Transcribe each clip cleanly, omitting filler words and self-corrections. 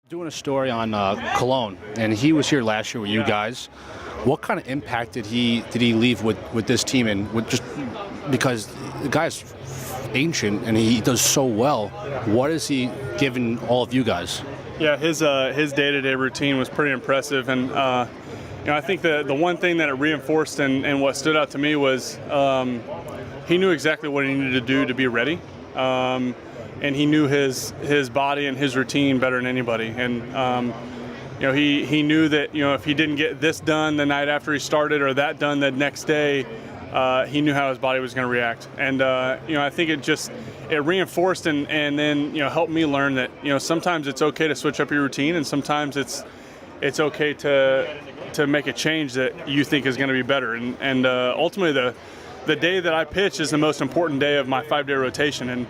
Doing a story on Cologne, and he was here last year with you guys. What kind of impact did he leave with this team, and with just because the guy's ancient and he does so well? What is he giving all of you guys? Yeah, his day-to-day routine was pretty impressive, and I think the one thing that it reinforced and what stood out to me was he knew exactly what he needed to do to be ready. And he knew his body and his routine better than anybody. And he knew that if he didn't get this done the night after he started or that done the next day, he knew how his body was going to react. And I think it reinforced and then helped me learn that sometimes it's okay to switch up your routine, and sometimes it's okay to make a change that you think is going to be better. And ultimately the day that I pitch is the most important day of my 5-day rotation, and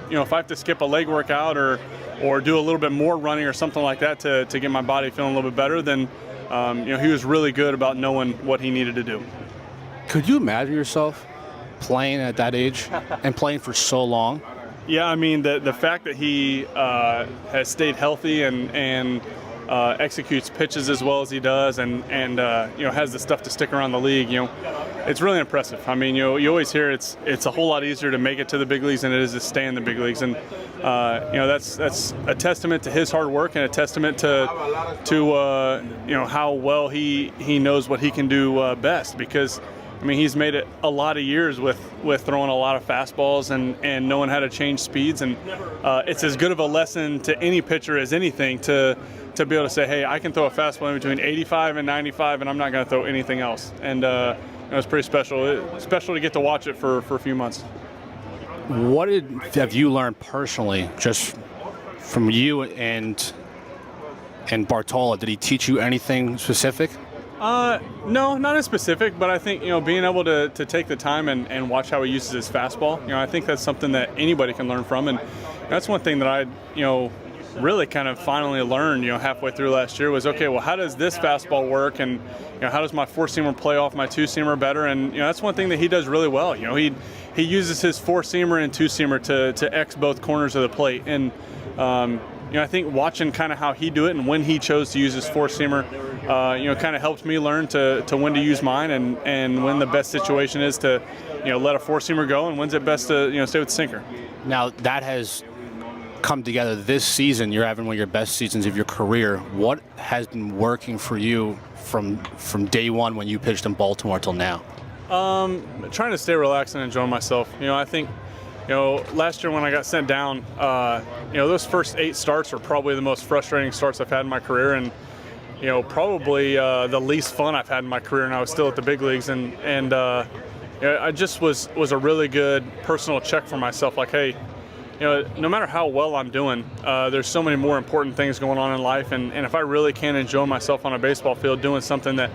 if I have to skip a leg workout or do a little bit more running or something like that to get my body feeling a little bit better, then he was really good about knowing what he needed to do. Could you imagine yourself playing at that age and playing for so long? Yeah, I mean the fact that he has stayed healthy and executes pitches as well as he does, and has the stuff to stick around the league. It's really impressive. I mean, you always hear it's a whole lot easier to make it to the big leagues than it is to stay in the big leagues, and that's a testament to his hard work and a testament to how well he knows what he can do best. Because I mean, he's made it a lot of years with throwing a lot of fastballs and knowing how to change speeds, and it's as good of a lesson to any pitcher as anything to be able to say, hey, I can throw a fastball in between 85 and 95, and I'm not going to throw anything else. And it was pretty special. It's special to get to watch it for a few months. What have you learned personally, just from you and Bartolo? Did he teach you anything specific? No, not as specific, but I think being able to take the time and watch how he uses his fastball. I think that's something that anybody can learn from, and that's one thing that I really kind of finally learned halfway through last year was, okay, well, how does this fastball work, and how does my 4-seamer play off my 2-seamer better? And that's one thing that he does really well. He uses his 4-seamer and 2-seamer to X both corners of the plate, and I think watching kind of how he do it and when he chose to use his 4-seamer, kind of helped me learn to when to use mine and when the best situation is to let a 4-seamer go, and when's it best to stay with the sinker. Now that has come together this season. You're having one of your best seasons of your career. What has been working for you from day one when you pitched in Baltimore till now? Trying to stay relaxed and enjoy myself. I think last year when I got sent down, those first 8 starts were probably the most frustrating starts I've had in my career, and probably the least fun I've had in my career, and I was still at the big leagues, and I just was a really good personal check for myself, like, hey, no matter how well I'm doing, there's so many more important things going on in life, and if I really can enjoy myself on a baseball field doing something that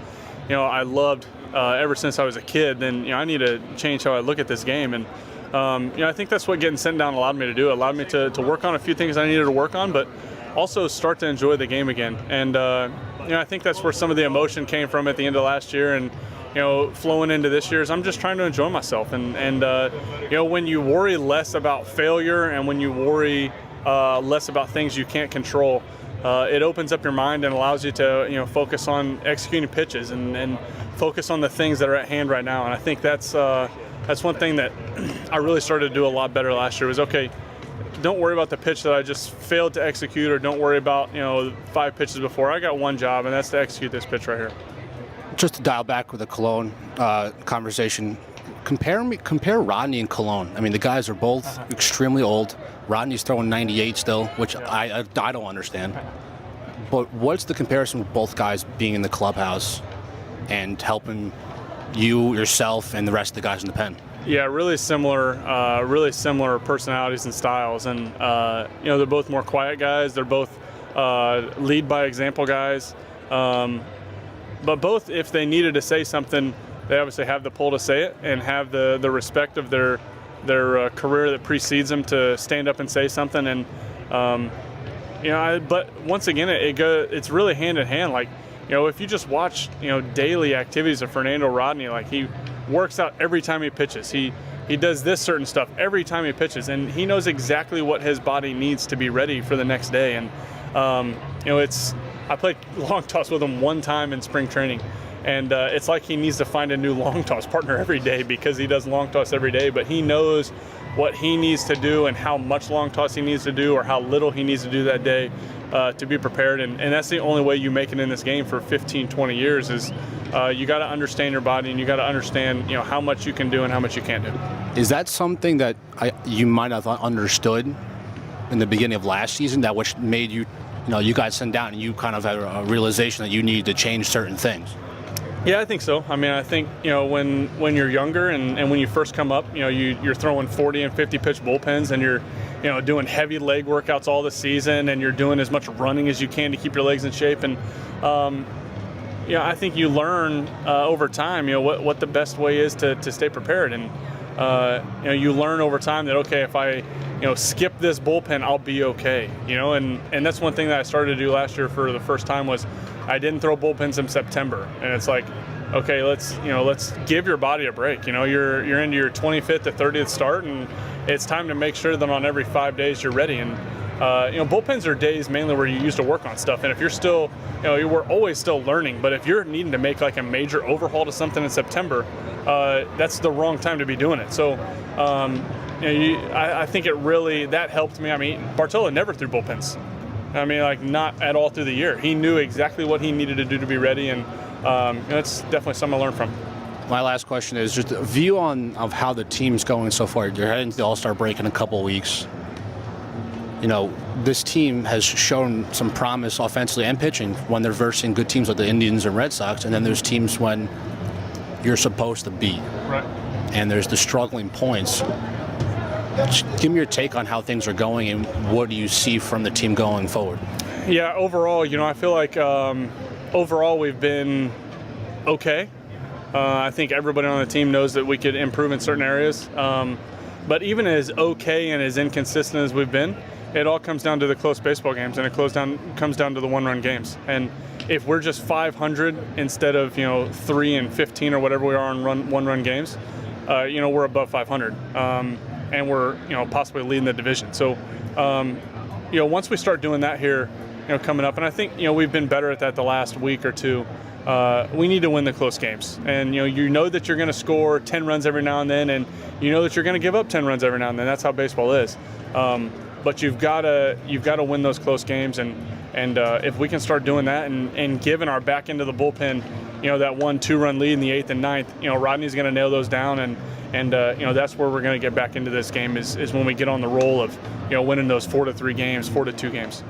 I loved ever since I was a kid, then I need to change how I look at this game. And I think that's what getting sent down allowed me to do. It allowed me to work on a few things I needed to work on, but also start to enjoy the game again. And I think that's where some of the emotion came from at the end of last year, and flowing into this year's, I'm just trying to enjoy myself. And when you worry less about failure and when you worry less about things you can't control, it opens up your mind and allows you to focus on executing pitches and focus on the things that are at hand right now. And I think that's one thing that I really started to do a lot better last year was, okay, don't worry about the pitch that I just failed to execute, or don't worry about 5 pitches before. I got one job, and that's to execute this pitch right here. Just to dial back with the Cologne conversation, compare Rodney and Cologne. I mean, the guys are both extremely old. Rodney's throwing 98 still, which I don't understand. But what's the comparison with both guys being in the clubhouse and helping you, yourself, and the rest of the guys in the pen? Yeah, really similar personalities and styles, and they're both more quiet guys. They're both lead by example guys. But both, if they needed to say something, they obviously have the pull to say it and have the respect of their career that precedes them to stand up and say something. And but once again, it's really hand in hand. Like if you just watch daily activities of Fernando Rodney, like he works out every time he pitches. He does this certain stuff every time he pitches, and he knows exactly what his body needs to be ready for the next day. And I played long toss with him one time in spring training, and it's like he needs to find a new long toss partner every day because he does long toss every day, but he knows what he needs to do and how much long toss he needs to do or how little he needs to do that day to be prepared. And that's the only way you make it in this game for 15, 20 years is you got to understand your body and you got to understand how much you can do and how much you can't do. Is that something that you might have understood in the beginning of last season, that which made you guys send down and you kind of had a realization that you needed to change certain things? Yeah, I think so. I mean, I think, when you're younger and when you first come up, you're throwing 40 and 50 pitch bullpens and you're, doing heavy leg workouts all the season and you're doing as much running as you can to keep your legs in shape. And, I think you learn over time, what the best way is to stay prepared. And, you learn over time that, okay, if I, skip this bullpen, I'll be okay, and that's one thing that I started to do last year for the first time was I didn't throw bullpens in September. And it's like, okay, let's give your body a break. You're into your 25th to 30th start, and it's time to make sure that on every 5 days you're ready. And bullpens are days mainly where you used to work on stuff. And if you're still, we're always still learning. But if you're needing to make like a major overhaul to something in September, that's the wrong time to be doing it. So, I think that helped me. I mean, Bartolo never threw bullpens. I mean, like not at all through the year. He knew exactly what he needed to do to be ready, and that's definitely something I learned from. My last question is just a view of how the team's going so far. You're heading to the All-Star break in a couple of weeks. This team has shown some promise offensively and pitching when they're versing good teams like the Indians and Red Sox, and then there's teams when you're supposed to beat. Right. And there's the struggling points. Give me your take on how things are going and what do you see from the team going forward? Yeah, overall, I feel like overall we've been okay. I think everybody on the team knows that we could improve in certain areas. But even as okay and as inconsistent as we've been, it all comes down to the close baseball games, and it comes down to the one-run games. And if we're just 500 instead of 3 and 15 or whatever we are on one-run games, we're above 500. And we're possibly leading the division. So once we start doing that here coming up, and I think we've been better at that the last week or two, we need to win the close games. And you know that you're going to score 10 runs every now and then, and you know that you're going to give up 10 runs every now and then. That's how baseball is. But you've got to win those close games, and if we can start doing that and giving our back end of the bullpen that 1-2 run lead in the 8th and 9th, Rodney's going to nail those down, and that's where we're going to get back into this game is when we get on the roll of winning those 4-3 games, 4-2 games.